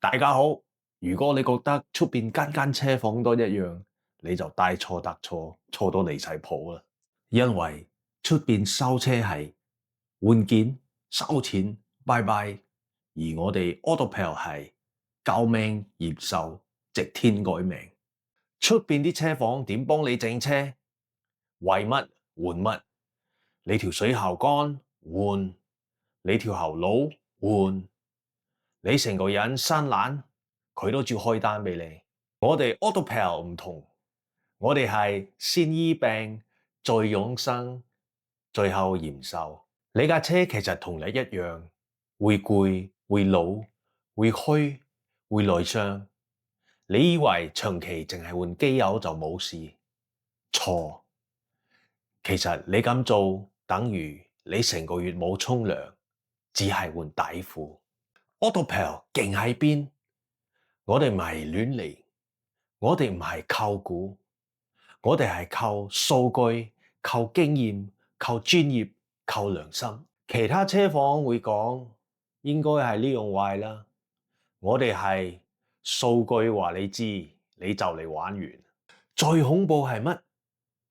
大家好，如果你覺得出邊間間車房都一樣，你就大錯特錯，錯到離晒譜啦。因為出邊收車係換件收錢，拜拜，而我哋 AutoPal 係救命驗收，直天改命。出邊啲車房點幫你整車？為乜換乜？你條水喉乾換，你條喉爐換。你成個人生懶，佢都照開單俾你。我哋 AutoPal 唔同，我哋係先醫病，再養生，最後驗收。你架車其實同你一樣，會攰、會老、會虛、會內傷。你以為長期淨係換機油就冇事？錯，其實你咁做等於你成個月冇沖涼，只係換底褲。AutoPal 勁喺邊？我哋唔係亂嚟，我哋唔係靠估，我哋係靠數據、靠經驗、靠專業、靠良心。其他車房會講應該係呢樣壞啦，我哋係數據話你知，你就嚟玩完。最恐怖係乜？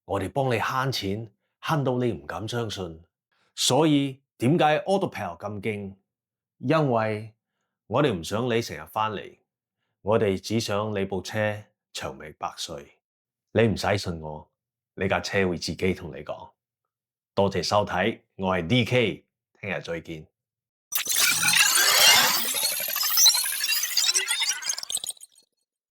我哋幫你慳錢，慳到你唔敢相信。所以點解 AutoPal 咁勁？因為我哋唔想你成日返嚟，我哋只想你部車長命百歲。你唔使信我，你架車會自己同你講。多謝收睇，我係 DK，聽日再見。